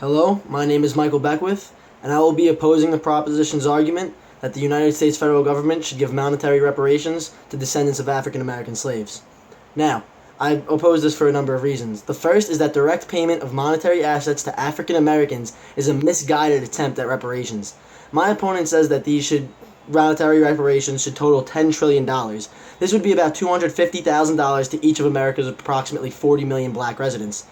Hello, my name is Michael Beckwith, and I will be opposing the proposition's argument that the United States federal government should give monetary reparations to descendants of African American slaves. Now, I oppose this for a number of reasons. The first is that direct payment of monetary assets to African Americans is a misguided attempt at reparations. My opponent says that monetary reparations should total $10 trillion. This would be about $250,000 to each of America's approximately 40 million black residents.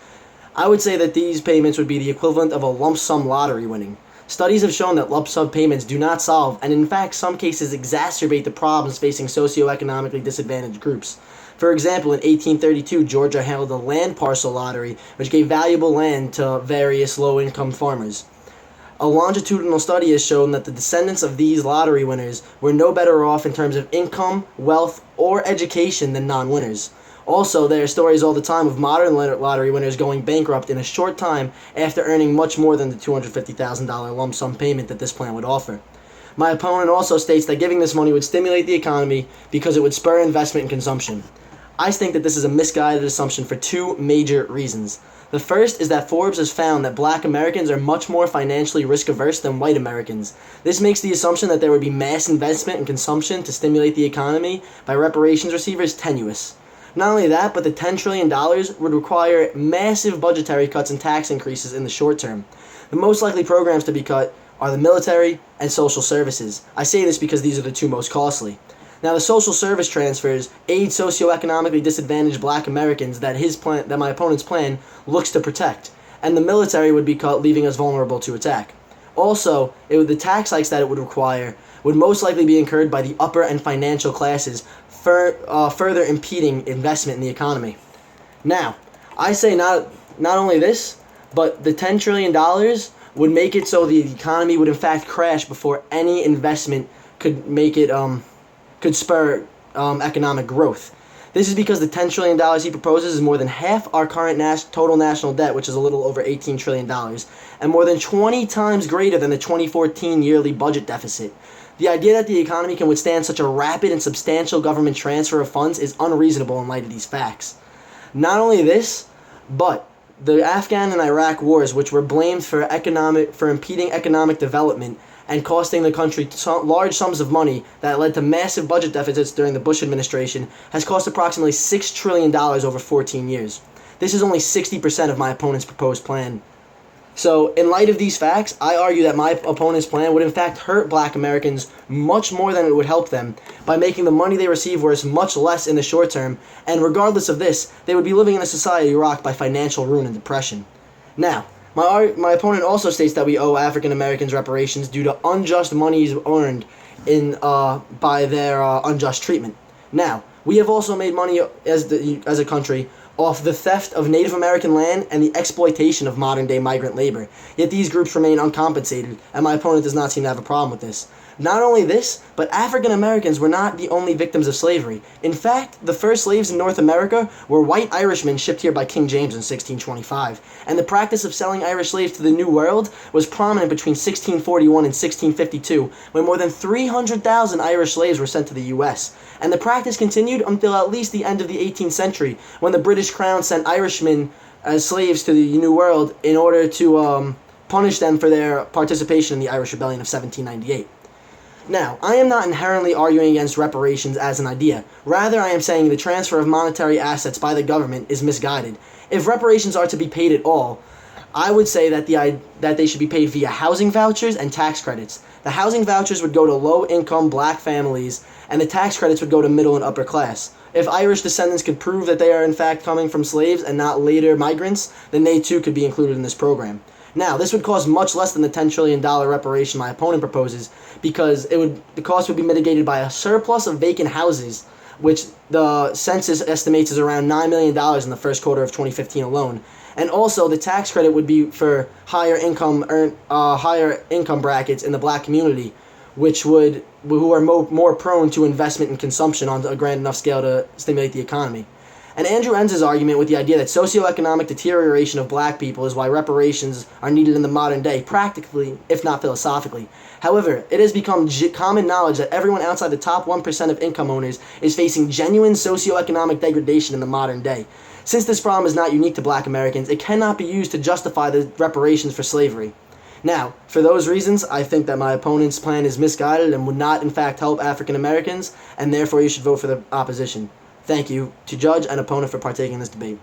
I would say that these payments would be the equivalent of a lump sum lottery winning. Studies have shown that lump sum payments do not solve, and in fact, some cases exacerbate the problems facing socioeconomically disadvantaged groups. For example, in 1832, Georgia held a land parcel lottery, which gave valuable land to various low-income farmers. A longitudinal study has shown that the descendants of these lottery winners were no better off in terms of income, wealth, or education than non-winners. Also, there are stories all the time of modern lottery winners going bankrupt in a short time after earning much more than the $250,000 lump sum payment that this plan would offer. My opponent also states that giving this money would stimulate the economy because it would spur investment and consumption. I think that this is a misguided assumption for two major reasons. The first is that Forbes has found that black Americans are much more financially risk-averse than white Americans. This makes the assumption that there would be mass investment and consumption to stimulate the economy by reparations receivers tenuous. Not only that, but the $10 trillion would require massive budgetary cuts and tax increases in the short term. The most likely programs to be cut are the military and social services. I say this because these are the two most costly. Now, the social service transfers aid socioeconomically disadvantaged black Americans that my opponent's plan looks to protect, and the military would be cut, leaving us vulnerable to attack. Also, the tax hikes that it would require would most likely be incurred by the upper and financial classes, further impeding investment in the economy. Now, I say not only this, but the $10 trillion would make it so the economy would in fact crash before any investment could make it could spur economic growth. This is because the $10 trillion he proposes is more than half our current total national debt, which is a little over $18 trillion, and more than 20 times greater than the 2014 yearly budget deficit. The idea that the economy can withstand such a rapid and substantial government transfer of funds is unreasonable in light of these facts. Not only this, but the Afghan and Iraq wars, which were blamed for impeding economic development and costing the country large sums of money that led to massive budget deficits during the Bush administration, has cost approximately $6 trillion over 14 years. This is only 60% of my opponent's proposed plan. So, in light of these facts, I argue that my opponent's plan would in fact hurt black Americans much more than it would help them by making the money they receive worth much less in the short term, and regardless of this, they would be living in a society rocked by financial ruin and depression. Now, my opponent also states that we owe African Americans reparations due to unjust monies earned by their unjust treatment. Now, we have also made money as a country off the theft of Native American land and the exploitation of modern-day migrant labor. Yet these groups remain uncompensated, and my opponent does not seem to have a problem with this. Not only this, but African Americans were not the only victims of slavery. In fact, the first slaves in North America were white Irishmen shipped here by King James in 1625, and the practice of selling Irish slaves to the New World was prominent between 1641 and 1652, when more than 300,000 Irish slaves were sent to the U.S., and the practice continued until at least the end of the 18th century, when the British Crown sent Irishmen as slaves to the New World in order to punish them for their participation in the Irish Rebellion of 1798. Now, I am not inherently arguing against reparations as an idea. Rather, I am saying the transfer of monetary assets by the government is misguided. If reparations are to be paid at all, I would say that they should be paid via housing vouchers and tax credits. The housing vouchers would go to low-income black families, and the tax credits would go to middle and upper class. If Irish descendants could prove that they are in fact coming from slaves and not later migrants, then they too could be included in this program. Now, this would cost much less than the $10 trillion reparation my opponent proposes, because the cost would be mitigated by a surplus of vacant houses, which the census estimates is around $9 million in the first quarter of 2015 alone. And also, the tax credit would be for higher income brackets in the black community, who are more prone to investment and consumption on a grand enough scale to stimulate the economy. And Andrew ends his argument with the idea that socioeconomic deterioration of black people is why reparations are needed in the modern day, practically, if not philosophically. However, it has become common knowledge that everyone outside the top 1% of income owners is facing genuine socioeconomic degradation in the modern day. Since this problem is not unique to black Americans, it cannot be used to justify the reparations for slavery. Now, for those reasons, I think that my opponent's plan is misguided and would not in fact help African Americans, and therefore you should vote for the opposition. Thank you to judge and opponent for partaking in this debate.